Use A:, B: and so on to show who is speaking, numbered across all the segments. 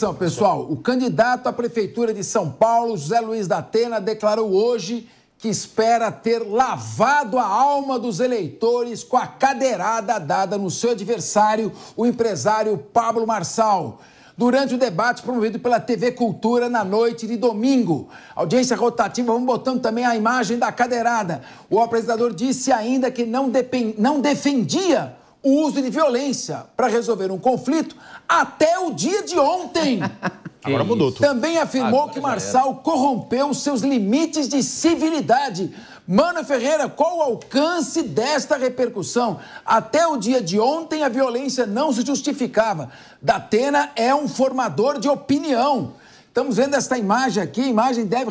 A: atenção, pessoal. O candidato à Prefeitura de São Paulo, José Luiz da Atena, declarou hoje que espera ter lavado a alma dos eleitores com a cadeirada dada no seu adversário, o empresário Pablo Marçal, durante o debate promovido pela TV Cultura na noite de domingo. Audiência rotativa, vamos botando também a imagem da cadeirada. O apresentador disse ainda que não defendia o uso de violência para resolver um conflito até o dia de ontem.
B: Agora mudou tudo.
A: Também afirmou que Marçal corrompeu seus limites de civilidade. Mano Ferreira, qual o alcance desta repercussão? Até o dia de ontem, a violência não se justificava. Da Atena é um formador de opinião. Estamos vendo esta imagem aqui, a imagem deve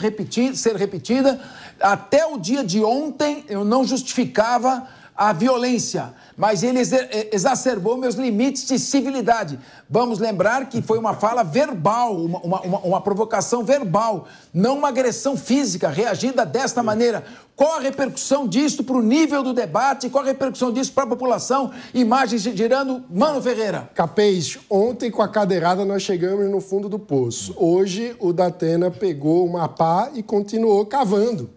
A: ser repetida. Até o dia de ontem, eu não justificava a violência, mas ele exacerbou meus limites de civilidade. Vamos lembrar que foi uma fala verbal, uma provocação verbal, não uma agressão física, reagida desta maneira. Qual a repercussão disso para o nível do debate? Qual a repercussão disso para a população? Imagens girando. Mano Ferreira.
C: Capês, ontem com a cadeirada nós chegamos no fundo do poço. Hoje o da Atena pegou uma pá e continuou cavando.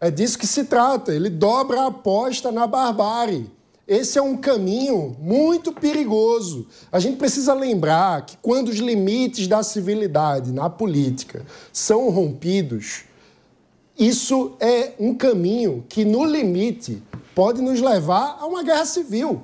C: É disso que se trata, ele dobra a aposta na barbárie. Esse é um caminho muito perigoso. A gente precisa lembrar que quando os limites da civilidade na política são rompidos, isso é um caminho que, no limite, pode nos levar a uma guerra civil.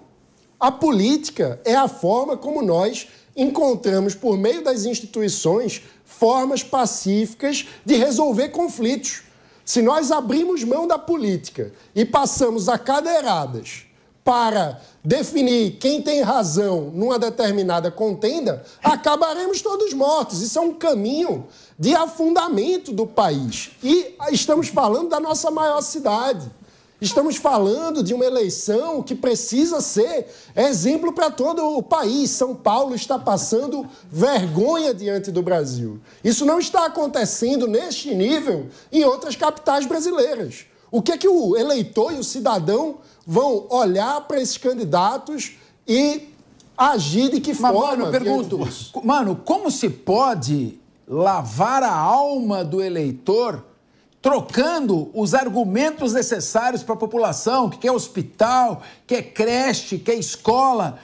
C: A política é a forma como nós encontramos, por meio das instituições, formas pacíficas de resolver conflitos. Se nós abrimos mão da política e passamos a cadeiradas para definir quem tem razão numa determinada contenda, acabaremos todos mortos. Isso é um caminho de afundamento do país. E estamos falando da nossa maior cidade. Estamos falando de uma eleição que precisa ser exemplo para todo o país. São Paulo está passando vergonha diante do Brasil. Isso não está acontecendo neste nível em outras capitais brasileiras. O que é que o eleitor e o cidadão vão olhar para esses candidatos e agir de que forma?
A: Mano, eu pergunto, mano, como se pode lavar a alma do eleitor trocando os argumentos necessários para a população, que quer hospital, quer creche, quer escola,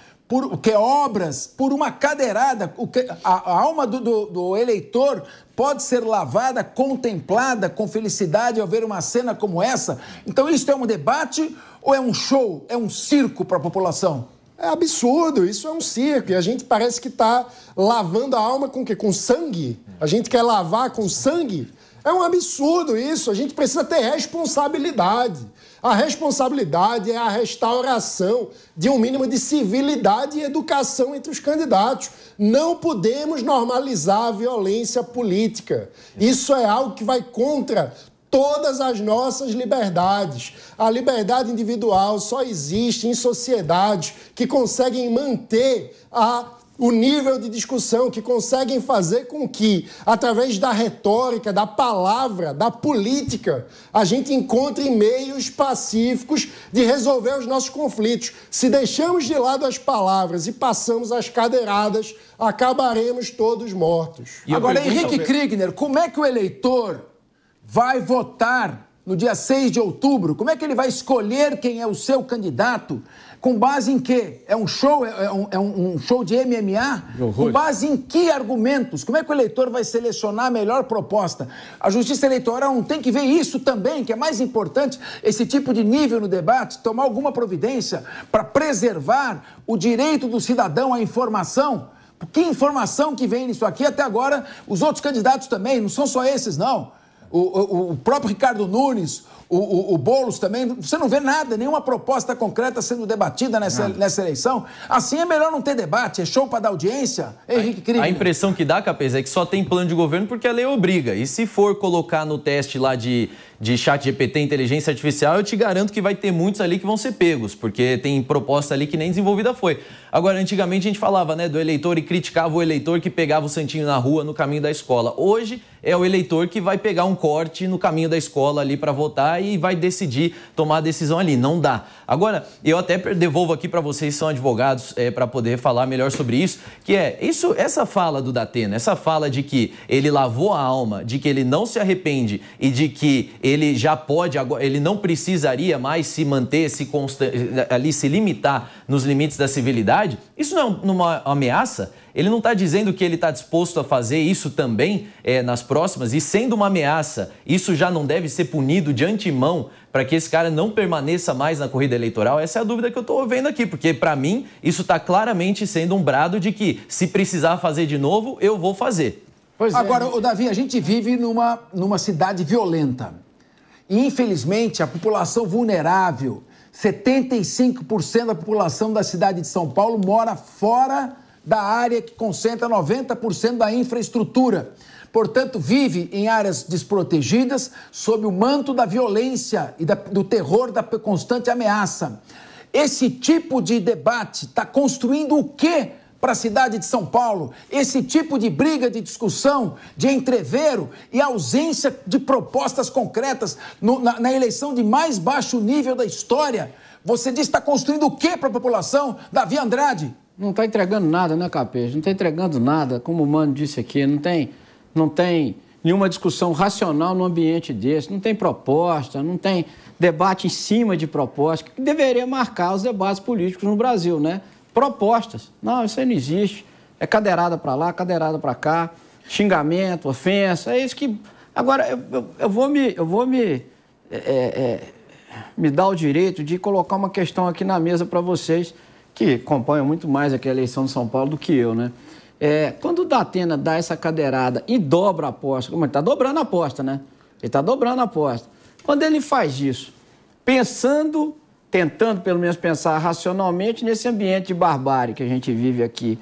A: quer obras, por uma cadeirada? A alma do eleitor pode ser lavada, contemplada com felicidade ao ver uma cena como essa? Então isso é um debate ou é um show, é um circo para a população?
C: É absurdo, isso é um circo. E a gente parece que está lavando a alma com o quê? Com sangue? A gente quer lavar com sangue? É um absurdo isso, a gente precisa ter responsabilidade. A responsabilidade é a restauração de um mínimo de civilidade e educação entre os candidatos. Não podemos normalizar a violência política. Isso é algo que vai contra todas as nossas liberdades. A liberdade individual só existe em sociedades que conseguem manter o nível de discussão, que conseguem fazer com que, através da retórica, da palavra, da política, a gente encontre meios pacíficos de resolver os nossos conflitos. Se deixamos de lado as palavras e passamos as cadeiradas, acabaremos todos mortos.
A: Agora, Henrique Kriegner, como é que o eleitor vai votar no dia 6 de outubro? Como é que ele vai escolher quem é o seu candidato? Com base em quê? É um show? É um show de MMA? Com base em que argumentos? Como é que o eleitor vai selecionar a melhor proposta? A Justiça Eleitoral não tem que ver isso também, que é mais importante, esse tipo de nível no debate, tomar alguma providência para preservar o direito do cidadão à informação? Que informação que vem nisso aqui? Até agora, os outros candidatos também, não são só esses, não. O próprio Ricardo Nunes, o Boulos também, você não vê nada, nenhuma proposta concreta sendo debatida nessa eleição. Assim é melhor não ter debate, é show para dar audiência. Henrique Kriegner.
D: A impressão que dá, Capês, é que só tem plano de governo porque a lei obriga. E se for colocar no teste lá de chat GPT, inteligência artificial, eu te garanto que vai ter muitos ali que vão ser pegos, porque tem proposta ali que nem desenvolvida foi. Agora, antigamente a gente falava, né, do eleitor e criticava o eleitor que pegava o santinho na rua no caminho da escola. Hoje é o eleitor que vai pegar um corte no caminho da escola ali para votar e vai decidir, tomar a decisão ali. Não dá. Agora, eu até devolvo aqui para vocês que são advogados para poder falar melhor sobre isso, que essa fala do Datena, essa fala de que ele lavou a alma, de que ele não se arrepende e de que ele já pode, ele não precisaria mais se manter, ali se limitar nos limites da civilidade, isso não é uma ameaça? Ele não está dizendo que ele está disposto a fazer isso também nas próximas, e sendo uma ameaça, isso já não deve ser punido de antemão para que esse cara não permaneça mais na corrida eleitoral? Essa é a dúvida que eu estou vendo aqui, porque para mim isso está claramente sendo um brado de que se precisar fazer de novo, eu vou fazer.
A: Agora, Davi, a gente vive numa cidade violenta e infelizmente a população vulnerável, 75% da população da cidade de São Paulo mora fora da área que concentra 90% da infraestrutura. Portanto, vive em áreas desprotegidas, sob o manto da violência e do terror da constante ameaça. Esse tipo de debate está construindo o quê para a cidade de São Paulo? Esse tipo de briga, de discussão, de entrevero e ausência de propostas concretas na eleição de mais baixo nível da história. Você diz que está construindo o quê para a população? Davi Andrade?
B: Não está entregando nada, né, Capês? Não está entregando nada, como o Mano disse aqui, não tem nenhuma discussão racional no ambiente desse, não tem proposta, não tem debate em cima de proposta, que deveria marcar os debates políticos no Brasil, né? Propostas. Não, isso aí não existe. É cadeirada para lá, cadeirada para cá, xingamento, ofensa, é isso que... Agora, eu vou me dar o direito de colocar uma questão aqui na mesa para vocês, que acompanham muito mais aqui a eleição de São Paulo do que eu, né? Quando o Datena dá essa cadeirada e dobra a aposta, como ele está dobrando a aposta, né? Ele está dobrando a aposta. Quando ele faz isso, tentando pelo menos pensar racionalmente nesse ambiente de barbárie que a gente vive aqui,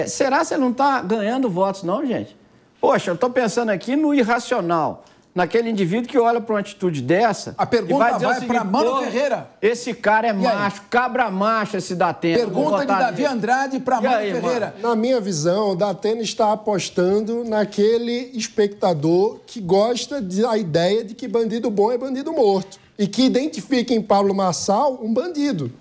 B: será que ele não está ganhando votos, não, gente? Poxa, eu estou pensando aqui no irracional, naquele indivíduo que olha para uma atitude dessa...
A: A pergunta vai para Mano Ferreira.
B: Esse cara é macho, cabra macho, esse Datena.
A: Pergunta de Davi Andrade para Mano Ferreira.
C: Na minha visão, o Datena está apostando naquele espectador que gosta da ideia de que bandido bom é bandido morto e que identifica em Pablo Marçal um bandido.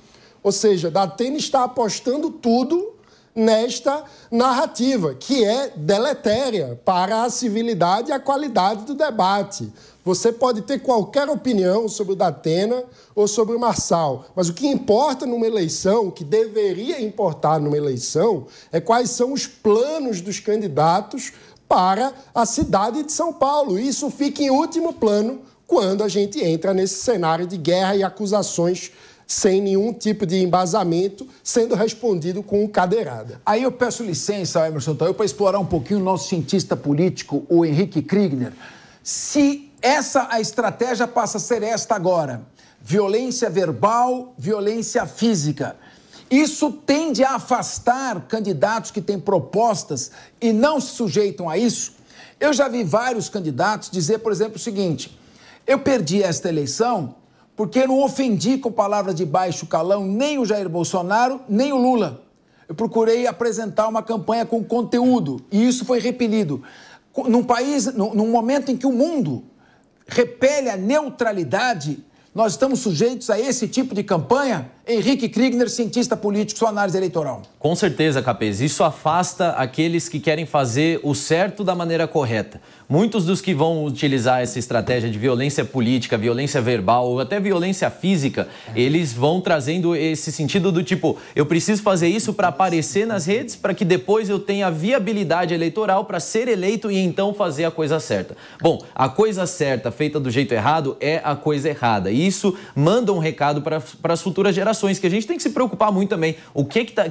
C: Ou seja, Datena está apostando tudo nesta narrativa, que é deletéria para a civilidade e a qualidade do debate. Você pode ter qualquer opinião sobre o Datena ou sobre o Marçal, mas o que importa numa eleição, o que deveria importar numa eleição, é quais são os planos dos candidatos para a cidade de São Paulo. Isso fica em último plano quando a gente entra nesse cenário de guerra e acusações sem nenhum tipo de embasamento, sendo respondido com cadeirada.
A: Aí eu peço licença, Emerson Tadeu, para explorar um pouquinho o nosso cientista político, o Henrique Kriegner. Se a estratégia passa a ser esta agora, violência verbal, violência física, isso tende a afastar candidatos que têm propostas e não se sujeitam a isso? Eu já vi vários candidatos dizer, por exemplo, o seguinte: eu perdi esta eleição porque eu não ofendi com palavras de baixo calão nem o Jair Bolsonaro, nem o Lula. Eu procurei apresentar uma campanha com conteúdo e isso foi repelido. Num momento em que o mundo repele a neutralidade, nós estamos sujeitos a esse tipo de campanha? Henrique Kriegner, cientista político, sua análise eleitoral.
D: Com certeza, Capês. Isso afasta aqueles que querem fazer o certo da maneira correta. Muitos dos que vão utilizar essa estratégia de violência política, violência verbal ou até violência física, eles vão trazendo esse sentido do tipo, eu preciso fazer isso para aparecer nas redes, para que depois eu tenha viabilidade eleitoral para ser eleito e então fazer a coisa certa. Bom, a coisa certa feita do jeito errado é a coisa errada. E isso manda um recado para as futuras gerações, que a gente tem que se preocupar muito também.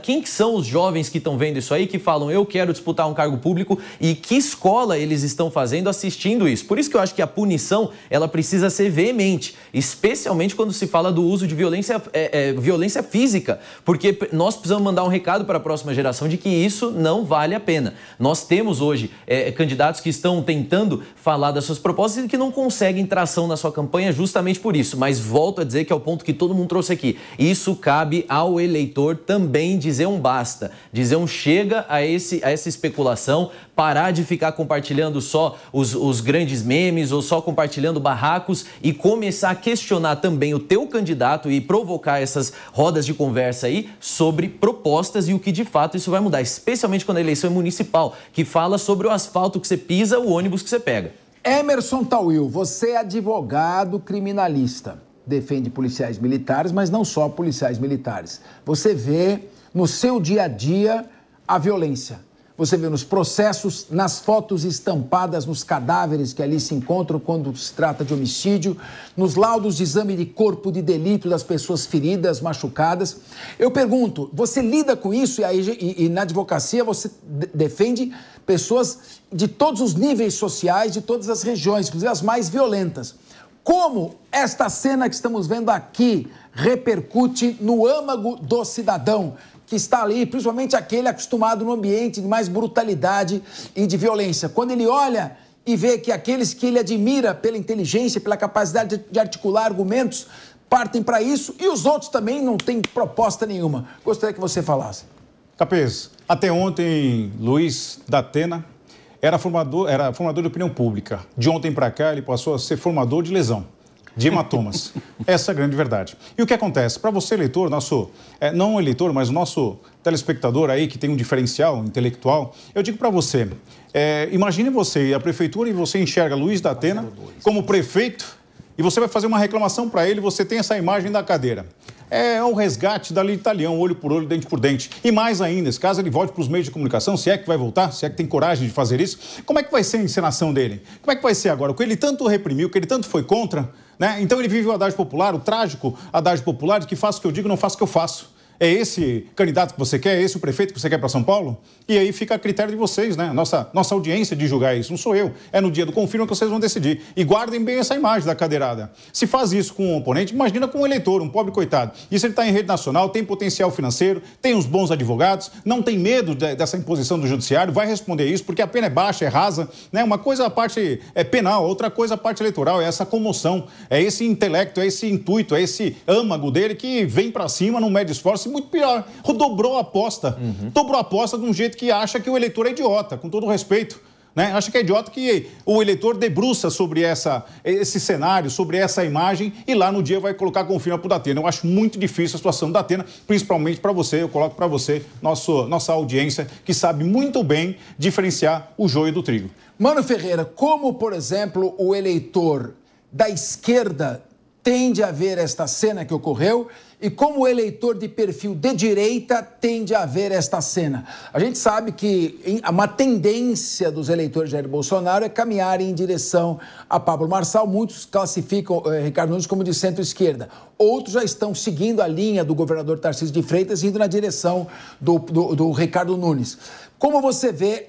D: Quem que são os jovens que estão vendo isso aí, que falam, eu quero disputar um cargo público, e que escola eles estão fazendo assistindo isso? Por isso que eu acho que a punição, ela precisa ser veemente, especialmente quando se fala do uso de violência física, porque nós precisamos mandar um recado para a próxima geração de que isso não vale a pena. Nós temos hoje candidatos que estão tentando falar das suas propostas e que não conseguem tração na sua campanha justamente por isso, mas volto a dizer que é o ponto que todo mundo trouxe aqui. E isso cabe ao eleitor também dizer um basta, dizer um chega a essa especulação, parar de ficar compartilhando só os grandes memes ou só compartilhando barracos e começar a questionar também o teu candidato e provocar essas rodas de conversa aí sobre propostas e o que de fato isso vai mudar, especialmente quando a eleição é municipal, que fala sobre o asfalto que você pisa, o ônibus que você pega.
A: Emerson Tawil, você é advogado criminalista, defende policiais militares, mas não só policiais militares. Você vê no seu dia a dia a violência. Você vê nos processos, nas fotos estampadas nos cadáveres que ali se encontram quando se trata de homicídio, nos laudos de exame de corpo de delito das pessoas feridas, machucadas. Eu pergunto, você lida com isso e na advocacia você defende pessoas de todos os níveis sociais, de todas as regiões, inclusive as mais violentas. Como esta cena que estamos vendo aqui repercute no âmago do cidadão que está ali, principalmente aquele acostumado no ambiente de mais brutalidade e de violência. Quando ele olha e vê que aqueles que ele admira pela inteligência, pela capacidade de articular argumentos, partem para isso e os outros também não têm proposta nenhuma. Gostaria que você falasse.
E: Capês, até ontem, Luiz da Atena era formador de opinião pública. De ontem para cá, ele passou a ser formador de lesão, de hematomas. Essa é a grande verdade. E o que acontece? Para você, eleitor, não eleitor, mas o nosso telespectador aí, que tem um diferencial intelectual, eu digo para você, imagine você, a prefeitura, e você enxerga Luiz da Atena como prefeito, e você vai fazer uma reclamação para ele, você tem essa imagem da cadeira. É o resgate da lei Italião, olho por olho, dente por dente. E mais ainda, caso ele volte para os meios de comunicação, se é que vai voltar, se é que tem coragem de fazer isso, como é que vai ser a encenação dele? Como é que vai ser agora? O que ele tanto reprimiu, o que ele tanto foi contra, né? Então ele vive o adágio popular, o trágico adágio popular de que faço o que eu digo, não faço o que eu faço. É esse candidato que você quer? É esse o prefeito que você quer para São Paulo? E aí fica a critério de vocês, né? Nossa audiência de julgar isso. Não sou eu. É no dia do confirma que vocês vão decidir. E guardem bem essa imagem da cadeirada. Se faz isso com um oponente, imagina com um eleitor, um pobre coitado. Isso ele está em rede nacional, tem potencial financeiro, tem uns bons advogados, não tem medo dessa imposição do judiciário, vai responder isso, porque a pena é baixa, é rasa, né? Uma coisa a parte é penal, outra coisa a parte eleitoral, é essa comoção, é esse intelecto, é esse intuito, é esse âmago dele que vem para cima, não mede esforço. Muito pior, dobrou a aposta. Dobrou a aposta de um jeito que acha que o eleitor é idiota, com todo respeito. Né? Acha que é idiota que o eleitor debruça sobre esse cenário, sobre essa imagem, e lá no dia vai colocar confirma para o Datena. Eu acho muito difícil a situação do Datena, principalmente para você, eu coloco para você, nossa audiência, que sabe muito bem diferenciar o joio do trigo.
A: Mano Ferreira, como, por exemplo, o eleitor da esquerda tende a ver esta cena que ocorreu e como o eleitor de perfil de direita tende a ver esta cena. A gente sabe que uma tendência dos eleitores de Jair Bolsonaro é caminharem em direção a Pablo Marçal. Muitos classificam Ricardo Nunes como de centro-esquerda. Outros já estão seguindo a linha do governador Tarcísio de Freitas, indo na direção do Ricardo Nunes. Como você vê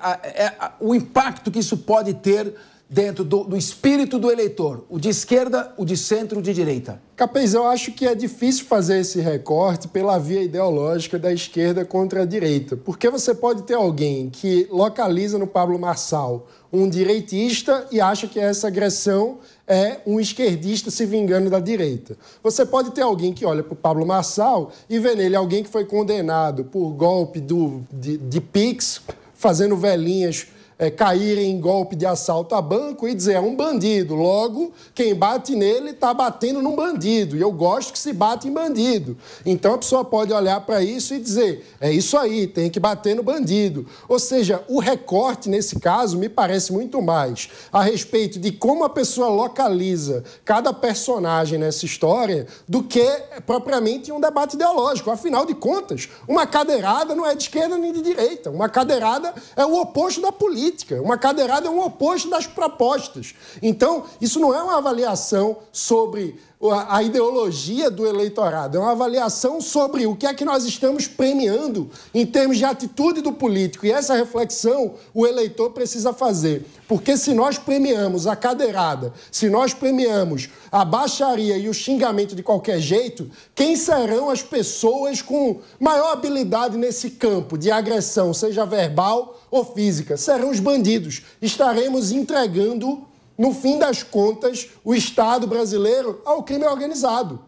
A: o impacto que isso pode ter dentro do espírito do eleitor, o de esquerda, o de centro, o de direita?
C: Capês, eu acho que é difícil fazer esse recorte pela via ideológica da esquerda contra a direita, porque você pode ter alguém que localiza no Pablo Marçal um direitista e acha que essa agressão é um esquerdista se vingando da direita. Você pode ter alguém que olha para o Pablo Marçal e vê nele alguém que foi condenado por golpe de Pix, fazendo velhinhas caírem em golpe de assalto a banco e dizer é um bandido. Logo, quem bate nele está batendo num bandido. E eu gosto que se bate em bandido. Então a pessoa pode olhar para isso e dizer é isso aí, tem que bater no bandido. Ou seja, o recorte nesse caso me parece muito mais a respeito de como a pessoa localiza cada personagem nessa história do que propriamente um debate ideológico. Afinal de contas, uma cadeirada não é de esquerda nem de direita. Uma cadeirada é o oposto da política. Uma cadeirada é o oposto das propostas. Então, isso não é uma avaliação sobre a ideologia do eleitorado, é uma avaliação sobre o que é que nós estamos premiando em termos de atitude do político. E essa reflexão o eleitor precisa fazer. Porque se nós premiamos a cadeirada, se nós premiamos a baixaria e o xingamento de qualquer jeito, quem serão as pessoas com maior habilidade nesse campo de agressão, seja verbal ou física? Serão os bandidos. Estaremos entregando, no fim das contas, o Estado brasileiro ao crime organizado.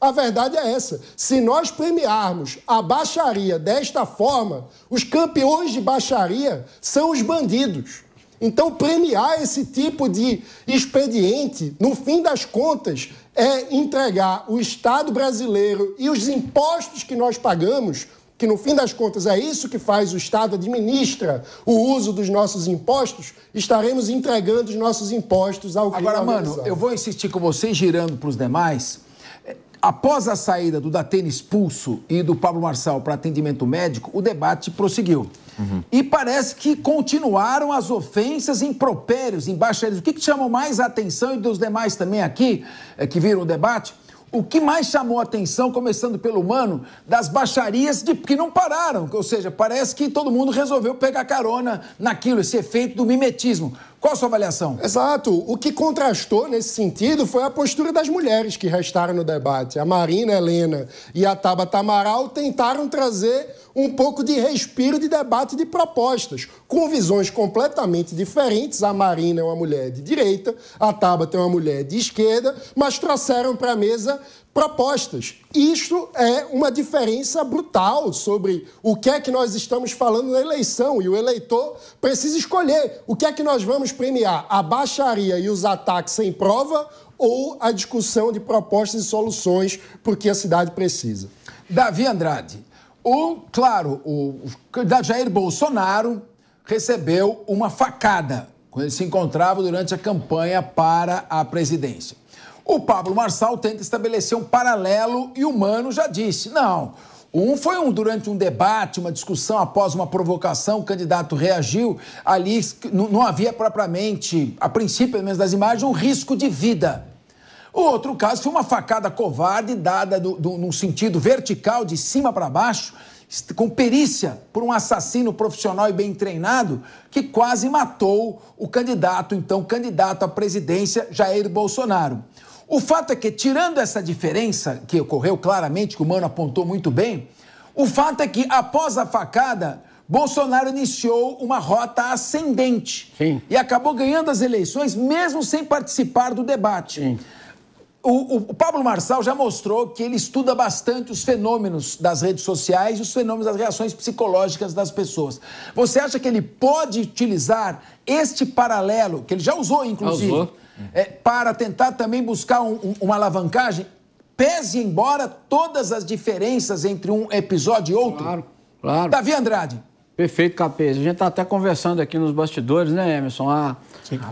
C: A verdade é essa. Se nós premiarmos a baixaria desta forma, os campeões de baixaria são os bandidos. Então, premiar esse tipo de expediente, no fim das contas, é entregar o Estado brasileiro e os impostos que nós pagamos, que no fim das contas é isso que faz o Estado, administra o uso dos nossos impostos, estaremos entregando os nossos impostos ao crime organizado.
A: Agora, mano, eu vou insistir com vocês, girando para os demais. Após a saída do Datena expulso e do Pablo Marçal para atendimento médico, o debate prosseguiu. E parece que continuaram as ofensas, impropérios, em baixarias. O que chamou mais a atenção, e dos demais também aqui, que viram o debate, o que mais chamou a atenção, começando pelo Mano, das baixarias que não pararam. Ou seja, parece que todo mundo resolveu pegar carona naquilo, esse efeito do mimetismo. Qual a sua avaliação?
C: Exato. O que contrastou nesse sentido foi a postura das mulheres que restaram no debate. A Marina Helena e a Tabata Amaral tentaram trazer um pouco de respiro de debate de propostas, com visões completamente diferentes. A Marina é uma mulher de direita, a Tabata é uma mulher de esquerda, mas trouxeram para a mesa propostas. Isto é uma diferença brutal sobre o que é que nós estamos falando na eleição, e o eleitor precisa escolher o que é que nós vamos premiar, a baixaria e os ataques sem prova ou a discussão de propostas e soluções porque a cidade precisa.
A: Davi Andrade, o candidato Jair Bolsonaro recebeu uma facada quando ele se encontrava durante a campanha para a presidência. O Pablo Marçal tenta estabelecer um paralelo e o Mano já disse, não, durante um debate, uma discussão, após uma provocação, o candidato reagiu, ali não havia propriamente, a princípio, pelo menos das imagens, um risco de vida. O outro caso foi uma facada covarde dada num sentido vertical, de cima para baixo, com perícia por um assassino profissional e bem treinado, que quase matou o candidato à presidência, Jair Bolsonaro. O fato é que, tirando essa diferença, que ocorreu claramente, que o Mano apontou muito bem, o fato é que, após a facada, Bolsonaro iniciou uma rota ascendente.
B: Sim.
A: E acabou ganhando as eleições, mesmo sem participar do debate.
B: Sim.
A: O Pablo Marçal já mostrou que ele estuda bastante os fenômenos das redes sociais e os fenômenos das reações psicológicas das pessoas. Você acha que ele pode utilizar este paralelo, que ele já usou, inclusive, para tentar também buscar uma alavancagem, pese embora todas as diferenças entre um episódio e outro?
B: Claro, claro.
A: Davi Andrade.
B: Perfeito, Capês. A gente está até conversando aqui nos bastidores, né, Emerson?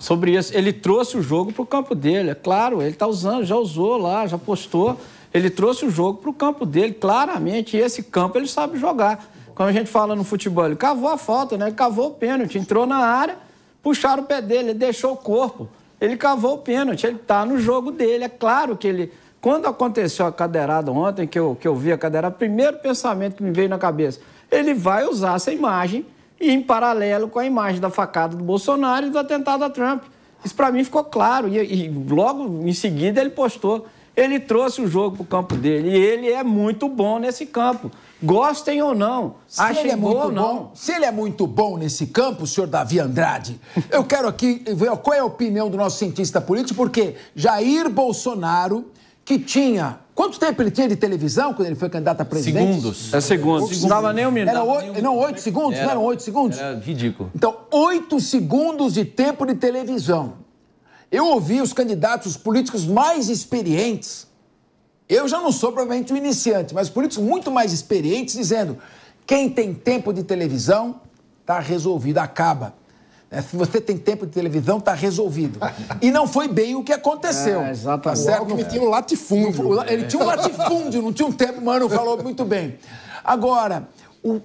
B: Sobre isso. Ele trouxe o jogo para o campo dele. É claro, ele está usando, já usou lá, já postou. Ele trouxe o jogo para o campo dele, claramente. E esse campo ele sabe jogar. Quando a gente fala no futebol, ele cavou a falta, né? Ele cavou o pênalti, entrou na área, puxaram o pé dele, ele deixou o corpo. Ele cavou o pênalti, ele está no jogo dele. É claro que ele... Quando aconteceu a cadeirada ontem, que eu vi a cadeirada, o primeiro pensamento que me veio na cabeça, ele vai usar essa imagem e em paralelo com a imagem da facada do Bolsonaro e do atentado a Trump. Isso para mim ficou claro. E logo em seguida ele postou. Ele trouxe o jogo para o campo dele e ele é muito bom nesse campo. Gostem ou não, achem bom ou não.
A: Se ele é muito bom nesse campo, senhor Davi Andrade, eu quero aqui ver qual é a opinião do nosso cientista político, porque Jair Bolsonaro, que tinha... Quanto tempo ele tinha de televisão quando ele foi candidato a presidente?
D: Segundos.
B: É segundos. Não dava nem um minuto.
A: Não, 8 segundos? Não eram 8 segundos?
D: Era ridículo.
A: Então, 8 segundos de tempo de televisão. Eu ouvi os candidatos políticos mais experientes, eu já não sou provavelmente um iniciante, mas políticos muito mais experientes dizendo, quem tem tempo de televisão, está resolvido, acaba. Se você tem tempo de televisão, está resolvido. E não foi bem o que aconteceu.
B: Exatamente.
A: Tá certo?
C: O Alckmin tinha um latifúndio.
A: Ele tinha um latifúndio, não tinha um tempo, Mano falou muito bem. Agora,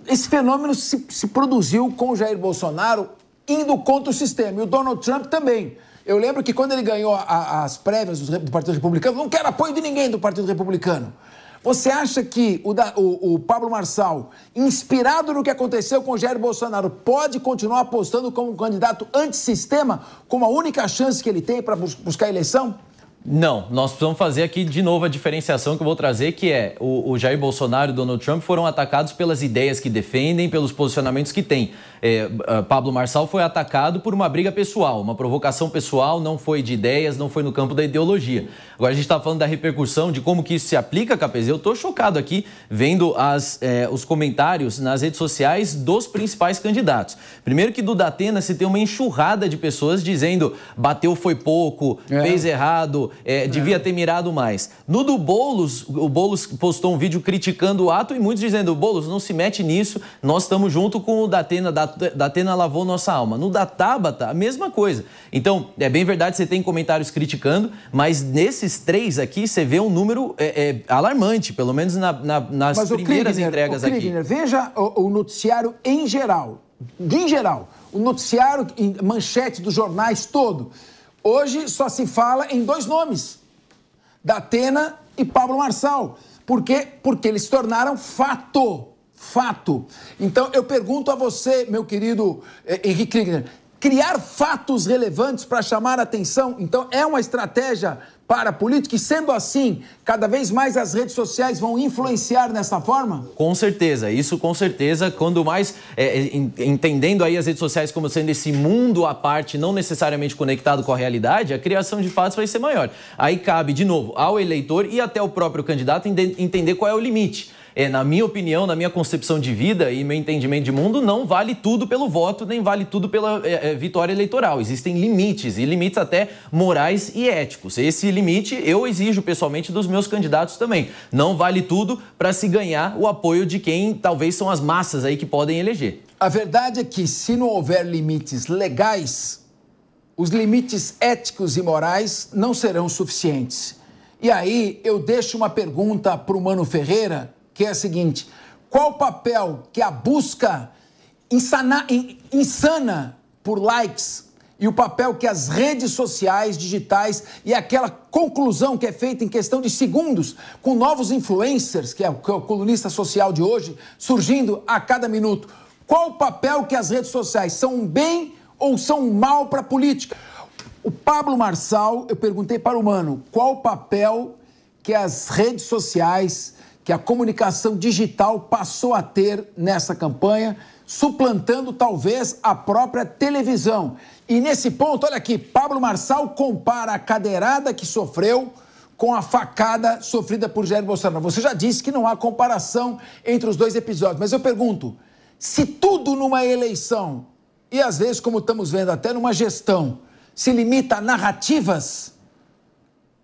A: esse fenômeno se produziu com o Jair Bolsonaro indo contra o sistema. E o Donald Trump também. Eu lembro que quando ele ganhou as prévias do Partido Republicano, não quero apoio de ninguém do Partido Republicano. Você acha que o Pablo Marçal, inspirado no que aconteceu com o Jair Bolsonaro, pode continuar apostando como um candidato antissistema, como a única chance que ele tem para buscar a eleição?
D: Não, nós precisamos fazer aqui de novo a diferenciação que eu vou trazer, que é o Jair Bolsonaro e o Donald Trump foram atacados pelas ideias que defendem, pelos posicionamentos que têm. Pablo Marçal foi atacado por uma briga pessoal, uma provocação pessoal, não foi de ideias, não foi no campo da ideologia. Agora a gente está falando da repercussão, de como que isso se aplica, Capês. Eu estou chocado aqui vendo os comentários nas redes sociais dos principais candidatos. Primeiro que do Datena se tem uma enxurrada de pessoas dizendo bateu foi pouco, fez errado, devia ter mirado mais. No do Boulos, o Boulos postou um vídeo criticando o ato e muitos dizendo, Boulos, não se mete nisso, nós estamos junto com o Datena, Datena lavou nossa alma. No da Tabata, a mesma coisa. Então, é bem verdade, você tem comentários criticando, mas nesses três aqui você vê um número alarmante, pelo menos nas primeiras entregas aqui.
A: Veja o noticiário em geral. Em geral, o noticiário, manchete dos jornais todo. Hoje só se fala em dois nomes, Datena e Pablo Marçal. Por quê? Porque eles se tornaram fato. Então, eu pergunto a você, meu querido Henrique Kriegner, criar fatos relevantes para chamar a atenção, então, é uma estratégia para a política? E sendo assim, cada vez mais as redes sociais vão influenciar nessa forma?
D: Com certeza, isso com certeza, quando mais entendendo aí as redes sociais como sendo esse mundo à parte, não necessariamente conectado com a realidade, a criação de fatos vai ser maior. Aí cabe, de novo, ao eleitor e até ao próprio candidato entender qual é o limite. Na minha opinião, na minha concepção de vida e meu entendimento de mundo, não vale tudo pelo voto, nem vale tudo pela vitória eleitoral. Existem limites, e limites até morais e éticos. Esse limite eu exijo pessoalmente dos meus candidatos também. Não vale tudo para se ganhar o apoio de quem talvez são as massas aí que podem eleger.
A: A verdade é que se não houver limites legais, os limites éticos e morais não serão suficientes. E aí eu deixo uma pergunta para o Mano Ferreira, que é a seguinte: qual o papel que a busca insana por likes e o papel que as redes sociais digitais e aquela conclusão que é feita em questão de segundos com novos influencers, que é o colunista social de hoje, surgindo a cada minuto, qual o papel que as redes sociais são um bem ou são um mal para a política? O Pablo Marçal, eu perguntei para o Mano, qual o papel que as redes sociais, que a comunicação digital passou a ter nessa campanha, suplantando talvez a própria televisão. E nesse ponto, olha aqui, Pablo Marçal compara a cadeirada que sofreu com a facada sofrida por Jair Bolsonaro. Você já disse que não há comparação entre os dois episódios, mas eu pergunto, se tudo numa eleição, e às vezes, como estamos vendo até numa gestão, se limita a narrativas,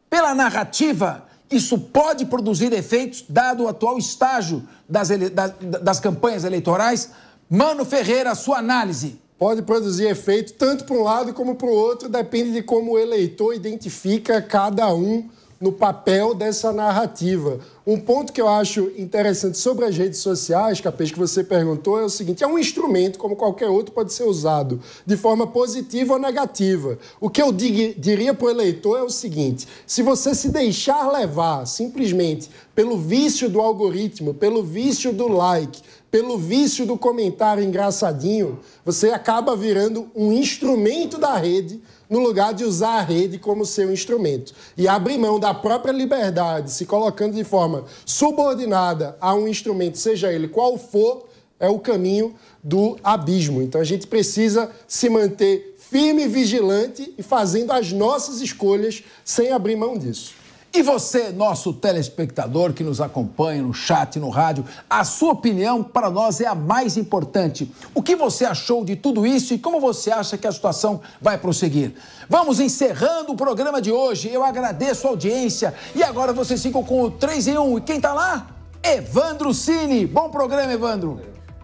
A: pela narrativa, isso pode produzir efeitos, dado o atual estágio das campanhas eleitorais? Mano Ferreira, a sua análise.
C: Pode produzir efeito tanto para um lado como para o outro, depende de como o eleitor identifica cada um no papel dessa narrativa. Um ponto que eu acho interessante sobre as redes sociais, Capês, que você perguntou, é o seguinte: é um instrumento, como qualquer outro, pode ser usado de forma positiva ou negativa. O que eu diria para o eleitor é o seguinte: se você se deixar levar simplesmente pelo vício do algoritmo, pelo vício do like, pelo vício do comentário engraçadinho, você acaba virando um instrumento da rede no lugar de usar a rede como seu instrumento. E abrir mão da própria liberdade, se colocando de forma subordinada a um instrumento, seja ele qual for, é o caminho do abismo. Então a gente precisa se manter firme e vigilante e fazendo as nossas escolhas sem abrir mão disso.
A: E você, nosso telespectador que nos acompanha no chat e no rádio, a sua opinião para nós é a mais importante. O que você achou de tudo isso e como você acha que a situação vai prosseguir? Vamos encerrando o programa de hoje. Eu agradeço a audiência e agora vocês ficam com o 3 em 1. E quem tá lá? Evandro Cini. Bom programa, Evandro.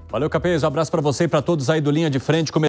F: Valeu, Capês. Um abraço para você e para todos aí do Linha de Frente.